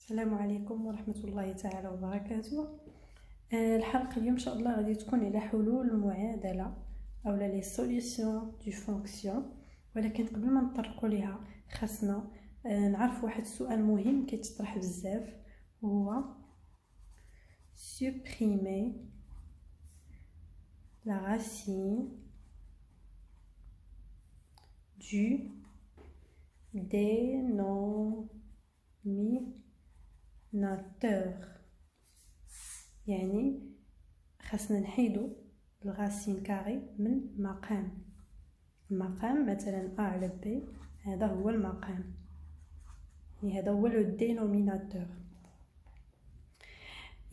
السلام عليكم ورحمة الله تعالى وبركاته. الحلقة اليوم إن شاء الله غادي تكون على حلول المعادلة أو لي سوليوشن دو فونكسيون، ولكن قبل ما نطرقوا ليها خاصنا نعرف واحد السؤال مهم كيتطرح بزاف، وهو supprimer la racine du dénominateur. يعني خاصنا نحيدو الغاسين كاري من المقام مثلا A على B، هذا هو المقام، يعني هذا هو لو دينوميناتور.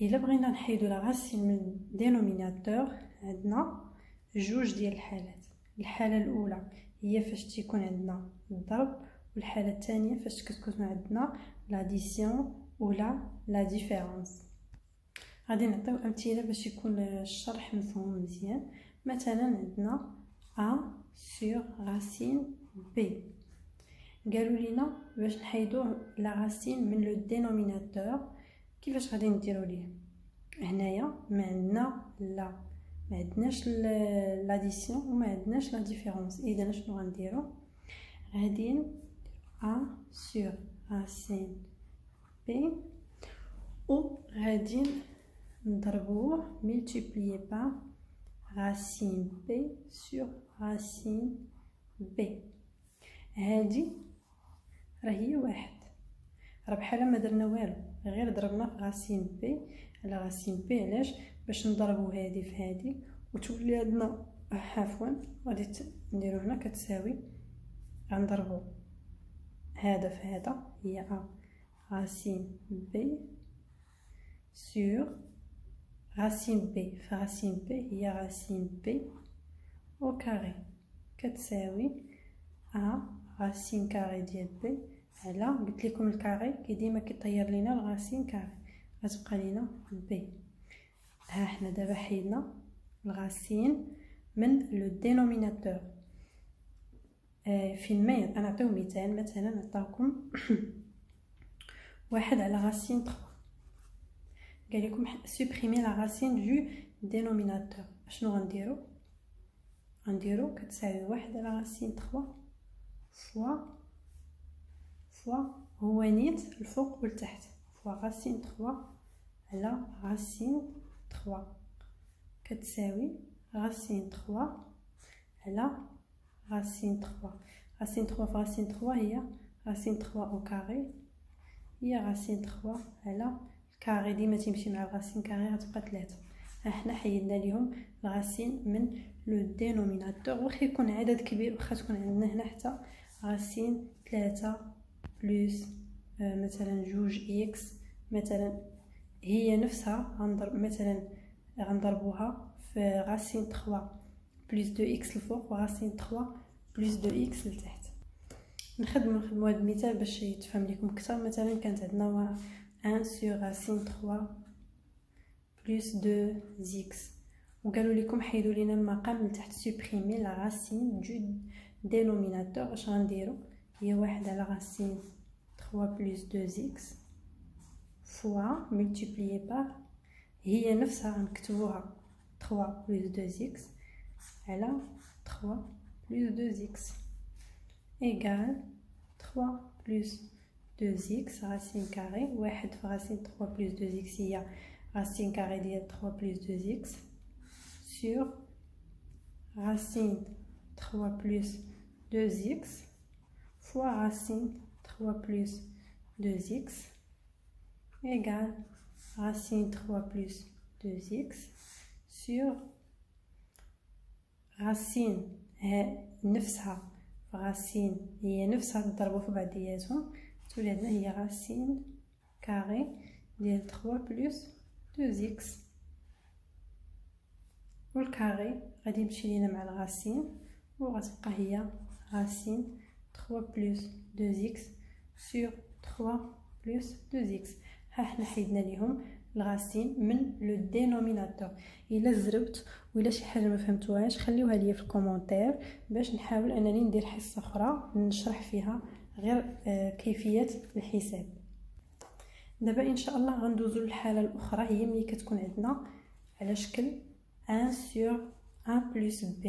إلا بغينا نحيدو لا غاسين من الدينوميناتور عندنا جوج ديال الحالات. الحالة الأولى هي فاش تيكون عندنا الضرب، والحالة الثانية فاش كتكون عندنا لاديسيون ولا لا ديفيرونس. غادي نعطيو امثله باش يكون الشرح مفهوم مزيان. مثلا عندنا a sur racine b، قالوا لينا باش نحيدو لا راسين من لو دينوميناتور كيفاش غادي نديرو ليه. هنايا ما عندنا ما عندناش لاديسيون وما عندناش لا ديفيرونس، اذا شنو غنديرو؟ غادي a sur racine b و غادي نضربوه multiplié par racine b sur racine b. هادي راهي واحد، راه بحال ما درنا والو، غير ضربنا في راسين بي على راسين بي. علاش؟ باش نضربو هادي في هادي وتولي عندنا عفوا غادي نديرو هنا كتساوي، غنضربو هذا في هذا، هي ا راسين بي sur racine b. في racine b هي racine b au carré كتساوي a racine carré ديال b على، قلت لكم الكاري ديما كيطير لينا الغاسين كاري، غتبقى لينا b. ها حنا دابا حيدنا الغاسين من لو دينوميناتور. فين ما نعطيو مثال، مثلا نعطيكم واحد على غاسين 3، قال لكم supprimer la racine du dénominateur. شنو غنديرو كتساوي واحد على راسين 3 فوا هو نيت الفوق والتحت، فوا راسين 3 على راسين 3 كتساوي راسين 3 على راسين 3. راسين 3 في راسين 3 هي راسين 3 او كاري، هي راسين 3 على كاري، ديما تيمشي مع الغاسين كاري غتبقى 3. ها حنا حيدنا ليهم الغاسين من لو دينوميناتور، واخا يكون عدد كبير، واخا تكون عندنا هنا حتى غاسين 3 بلس مثلا جوج اكس، مثلا هي نفسها غنضرب مثلا غنضربوها في غاسين 3 بلس 2 اكس الفوق وغاسين 3 بلس 2 اكس لتحت. نخدموا هذا المثال باش يتفهم لكم اكثر. مثلا كانت عندنا 1 sur racine 3 plus 2x، وقالوا لكم حيدوا لينا المقام لتحت supprimer la racine du dénominateur. اش غنديروا؟ هي واحد على راسين 3 plus 2x fois multiplié par، هي نفسها غنكتبوها 3 plus 2x على 3 plus 2x égale 3 plus 2x racine carrée. واحد في racine 3 plus 2x هي racine carrée ديال 3 plus 2x sur racine 3 plus 2x fois racine 3 plus 2x égale racine 3 plus 2x sur racine نفسها في racine هي نفسها تضربوا في بعضياتهم، تولي عندنا هي راسين كاري ديال 3 بلس 2x، والكاري غادي يمشي لينا مع الغاسين وغتبقى هي راسين 3 بلس 2x سور 3 بلس 2x. ها حنا حيدنا ليهم الغاسين من لو دينوميناتور. الا زربت ولا شي حاجه ما فهمتوهاش خليوها ليا في الكومونتير باش نحاول انني ندير حصه اخرى نشرح فيها غير كيفيه الحساب. دابا ان شاء الله غندوزو للحاله الاخرى، هي ملي كتكون عندنا على شكل 1 sur 1 plus b.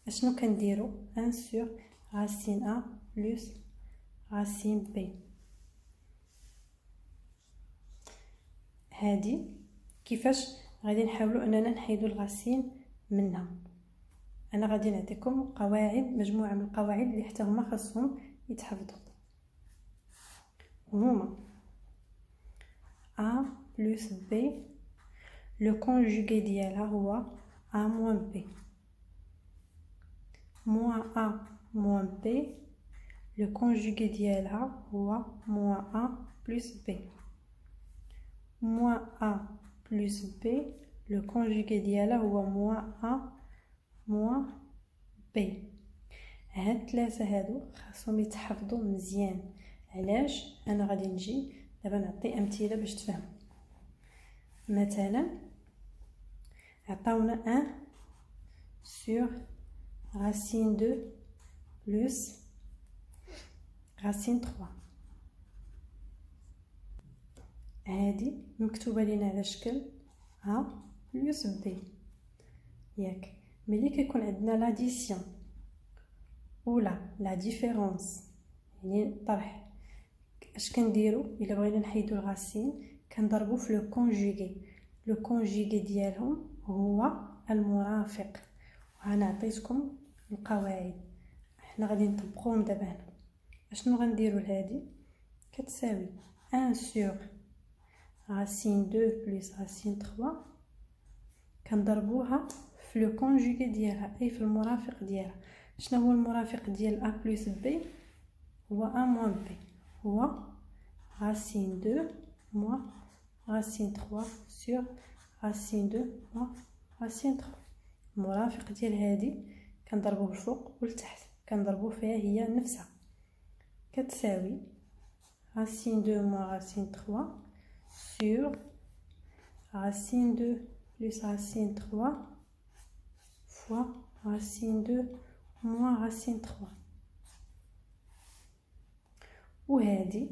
اشنو كنديرو؟ 1 sur racine a plus racine b. هادي كيفاش غادي نحاولوا اننا نحيدوا الغاسين منها. انا غادي نعطيكم قواعد، مجموعه من القواعد اللي حتى هما خاصهم يتحفظوا. هما a plus b لو كونجوغي ديالها هو a moins b، moins a moins b لو كونجوغي ديالها هو moins a plus b، moins a plus b لو كونجوغي ديالها هو moins a moins b. هاد الثلاثه هادو خاصهم يتحفظوا مزيان. علاش؟ انا غادي نجي دابا نعطي امثله باش تفهموا. مثلا عطاونا 1 sur racine 2 plus racine 3. هادي مكتوبه لينا على شكل a plus b ياك. ملي كيكون عندنا لاديسيون ولا لا ديفيرونس يعني الطرح، اش كنديرو؟ الا بغينا نحيدو الغاسين كنضربو في لو كونجوغي. لو كونجوغي ديالهم هو المرافق، وانا عطيتكم القواعد حنا غادي نطبقوهم دابا هنا. اشنو غنديرو لهادي؟ كتساوي 1 sur racine 2 plus racine 3 كنضربوها في لو كونجوغي ديالها، اي في المرافق ديالها. شنو هو المرافق ديال a plus b؟ هو a moins b، هو racine 2 moins racine 3 sur racine 2 moins racine 3. المرافق ديال هادي كنضربوه الفوق والتحت، كنضربو فيها هي نفسها، كتساوي racine 2 moins racine 3 sur racine 2 plus racine 3 fois racine 2 moins racine 3. وهذه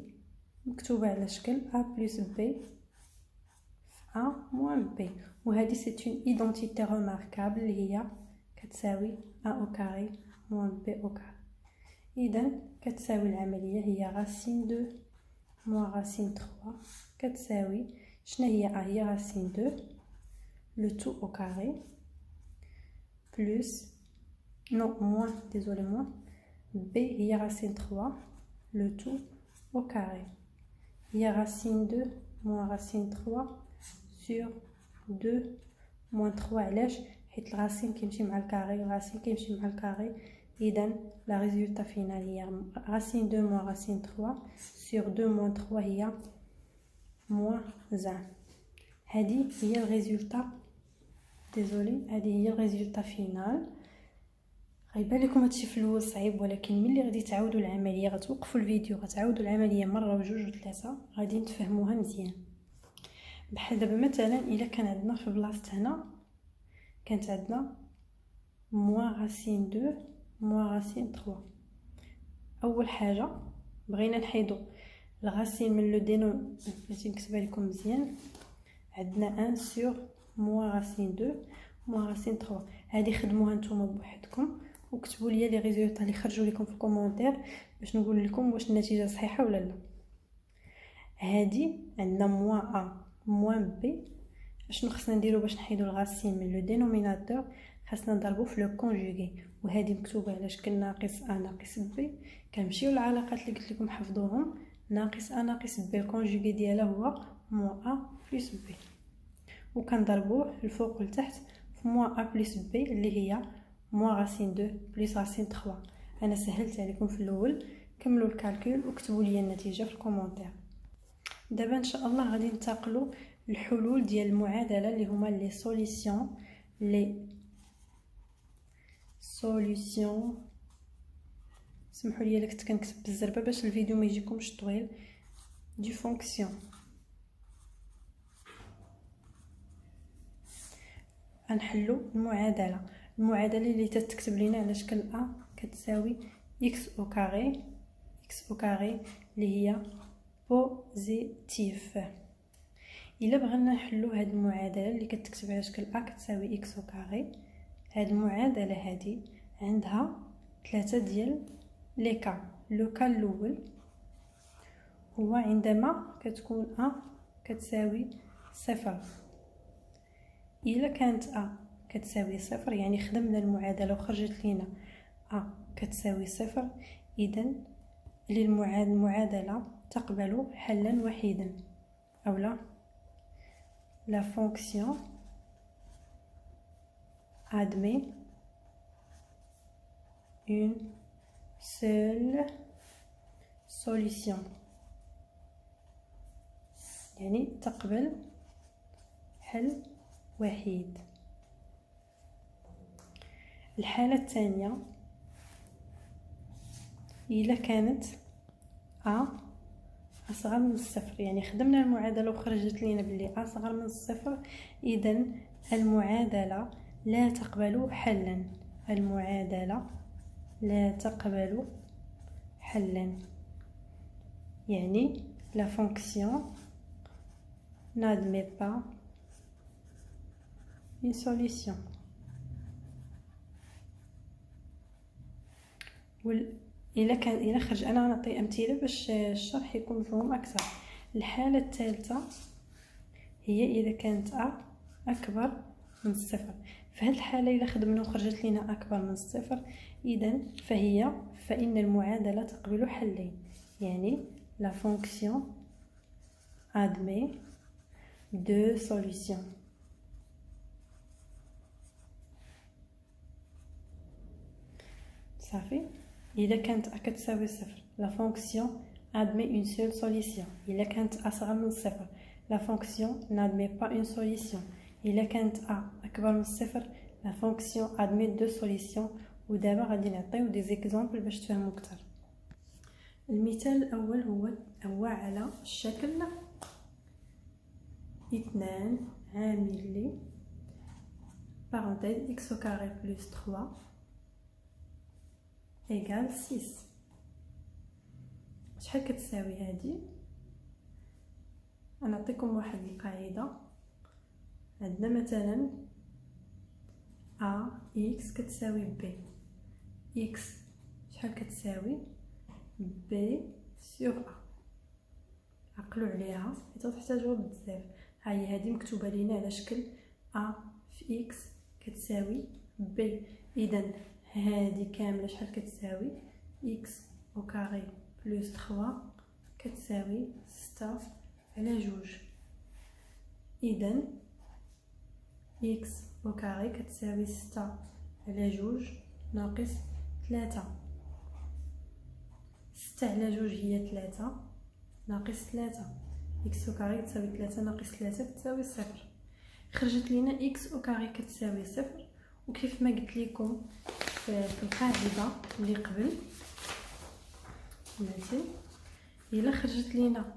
مكتوبة على شكل a plus b a moins b. وهذه c'est une identité remarquable اللي هي كتساوي a au carré moins b au carré. إذا كتساوي العملية هي racine 2 moins racine 3 كتساوي شنو هي a؟ هي racine 2 le tout au carré plus non moins désolé moins b هي racine 3 le tout au carré. هي racine 2 moins racine 3 sur 2 moins 3. علاش؟ حيت الغاسين كيمشي مع الكاري والغاسين كيمشي مع الكاري. اذا لا ريزولتا فينال هي racine 2 moins racine 3 sur 2 moins 3 هي moins 1. هذه هي الريزولتا ديزولي، هذه هي الريزولتا فينال. غيبان لكم هادشي في الاول صعيب، ولكن ملي غادي تعاودوا العمليه، غتوقفوا الفيديو غتعاودوا العمليه مره وجوج وثلاثه، غادي تفهموها مزيان. بحال دابا مثلا الا كان عندنا في بلاصه هنا كانت عندنا moins racine 2 moins racine 3. اول حاجه بغينا نحيدو الغاسين من لو دينو، بغيتي نكتبها لكم مزيان. عندنا 1 sur moins racine 2 moins racine 3. هذه خدموها نتوما بوحدكم وكتبوا لي لي ريزولطا اللي خرجوا لكم في الكومونتير باش نقول لكم واش النتيجه صحيحه ولا لا. هذه عندنا moins a moins b. اشنو خصنا نديرو باش نحيدو الغاسين من لو دينوميناتور؟ خاصنا نضربو في لو كونجوغي، وهذه مكتوبه على شكل ناقص a ناقص b. كنمشيو للعلاقات اللي قلت لكم حفظوهم. ناقص a ناقص b الكونجوغي ديالها هو moins a plus b، وكنضربوه الفوق والتحت في moins a plus b اللي هي moins racine 2 plus racine 3. انا سهلت عليكم في الاول. كملوا الكالكول وكتبوا لي النتيجه في الكومونتير. دابا ان شاء الله غادي ننتقلوا للحلول ديال المعادله اللي هما لي سوليوشن. سمحوا لي الا كنت كنكتب بالزربه باش الفيديو ما يجيكمش طويل. دي فونكسيون غنحلوا المعادله اللي تتكتب لينا على شكل a كتساوي x au carré اللي هي بوزيتيف. الا بغينا نحلو هاد المعادله اللي كتكتب على شكل ا كتساوي اكس او كاري، هاد المعادله هادي عندها 3 ديال لي كا. لو كا الاول هو عندما كتكون ا كتساوي صفر. الا كانت ا كتساوي صفر يعني خدمنا المعادله وخرجت لينا ا كتساوي صفر، اذا المعادله تقبل حلا وحيدا، اولا la fonction admet une seule solution، يعني تقبل حل وحيد. الحالة الثانية إلا كانت أ أصغر من الصفر، يعني خدمنا المعادلة وخرجت لنا بلي أصغر من الصفر، إذن المعادلة لا تقبل حلا. المعادلة لا تقبل حلا، يعني la fonction n'admet pas une solution. إلا خرج، أنا غنعطي أمثلة باش الشرح يكون مفهوم أكثر. الحالة الثالثة هي إذا كانت أ أكبر من الصفر. في هذه الحالة إذا خدمنا وخرجت لنا أكبر من الصفر، فإن المعادلة تقبل حلين، يعني la fonction admet deux solutions. صافي. إذا كانت أ كتساوي صفر la fonction admet une seule solution. إذا كانت أصغر من الصفر la fonction n'admet pas une solution. إذا كانت أ أكبر من الصفر la fonction admet deux solutions. ودابا غادي نعطيو دي زيكزامبل باش تفهموا أكثر. المثال الأول هو على الشكل 2 عامل لي parenthèse x au carré plus 3 égale 6. شحال كتساوي هادي؟ نعطيكم واحد القاعده. عندنا مثلا a x كتساوي b. x شحال كتساوي b sur a. عقلوا عليها حيت تحتاجوها بزاف. ها هي هذه مكتوبه لينا على شكل a في x كتساوي b. اذا هذه كامله شحال كتساوي x au carré plus 3 كتساوي 6 على 2. اذا x au carré كتساوي 6 على 2 ناقص 3. 6 على 2 هي 3 ناقص 3. x au carré تساوي 3 ناقص 3 كتساوي 0. خرجت لينا x au carré كتساوي 0. وكيف ما قلت لكم في القاعده اللي قبل ماشي، الا خرجت لينا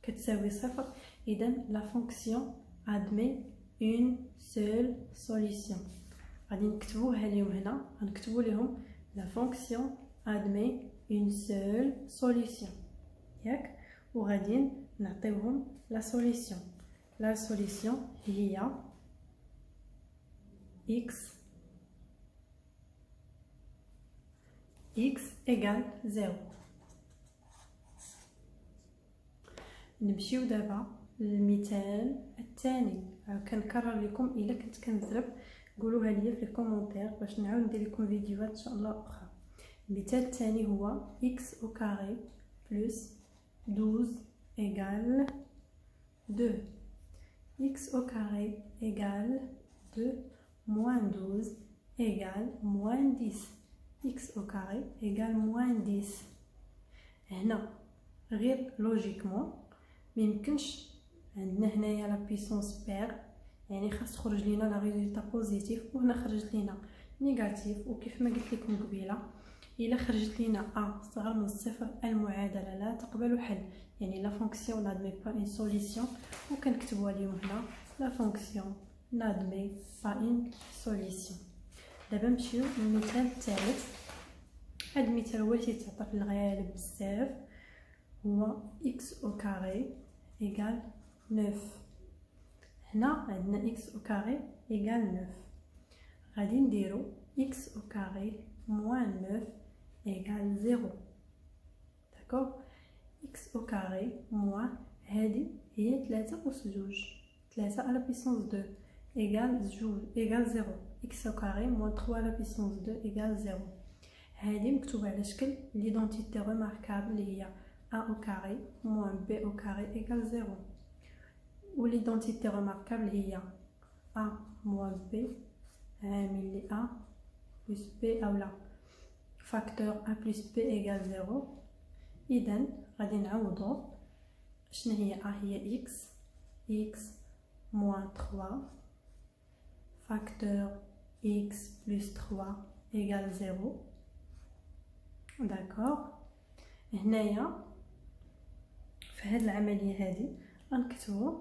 كتساوي 0 اذا لا فونكسيون admet une seule solution. غادي نكتبوها لهم هنا، غنكتبوا لهم لا فونكسيون admet une seule solution ياك، وغادي نعطيوهم لا سوليسيون. لا سوليسيون هي x égale 0. نمشيو دابا للمثال الثاني. كنكرر لكم الا كنت كنضرب قولوها لي في الكومونتير باش نعاود ندير لكم فيديوهات ان شاء الله اخرى. المثال الثاني هو x au carré plus 12 égale 2. x au carré égale 2 moins 12 égale moins 10. x au carré égale moins 10. هنا غير لوجيكمون ميمكنش عندنا هنايا لا بيسونس بير، يعني خاص تخرج لينا لا ريزولتا بوزيتيف، وهنا خرجت لينا نيجاتيف. وكيف ما قلت لكم قبيله الا خرجت لينا ا صغر من الصفر المعادله لا تقبل حل، يعني لا فونكسيون نادمي با اون سوليسيون. وكنكتبوها ليهم هنا لا فونكسيون نادمي با اون سوليسيون. دابا نمشيو للمثال الثالث. هذا المثال هو اللي تيتعطى في الغالب بزاف، هو x au carré égale 9. هنا عندنا x au carré égale 9. غادي نديرو x au carré moins 9 égale 0. داكوغ. x au carré moins هادي هي 3 أس 2، 3 à la puissance 2 égale 0. x au carré moins 3 à la puissance 2 égale 0. هادي مكتوبة على شكل l'identité remarquable اللي هي a au carré moins b au carré égale 0. و l'identité remarquable هي a moins b عامل ل a plus b أولا facteur a plus b égale 0. إذن غادي نعوضو شنو هي a هي x moins 3 facteur x plus 3 égale 0. داكوغ. هنايا في هاد العملية هادي غنكتبو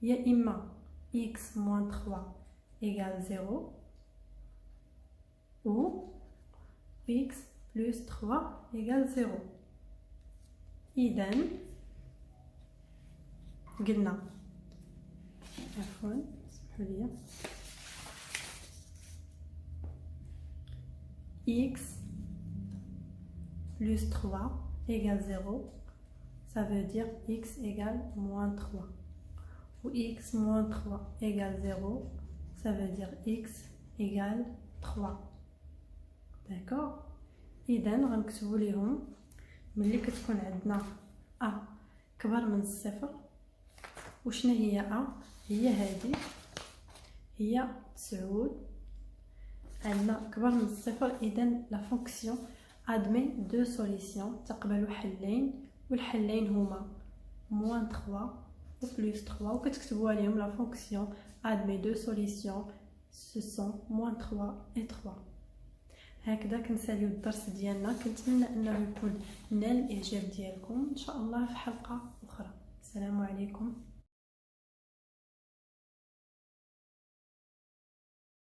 يا إما x moins 3 égale 0 ou x plus 3 égale 0. إذن قلنا عفوا اسمحوا لي x plus 3 égale 0, ça veut dire x égale moins 3. Ou x moins 3 égale 0, ça veut dire x égale 3. D'accord. إذن غنكتبو ليهم ملي كتكون عندنا a كبر من الصفر. وشنا هي a؟ هي هادي هي 9 عندنا كبر من الصفر. إذن لا فونكسيون admet deux solutions تقبل حلين، والحلين هما moins 3 و plus 3 وكتكتبوا عليهم لا فونكسيون admet deux solutions ce sont moins 3 et 3. هكذا كنساليو الدرس ديالنا. كنتمنى انه يكون نال الاعجاب ديالكم. ان شاء الله في حلقة اخرى. السلام عليكم.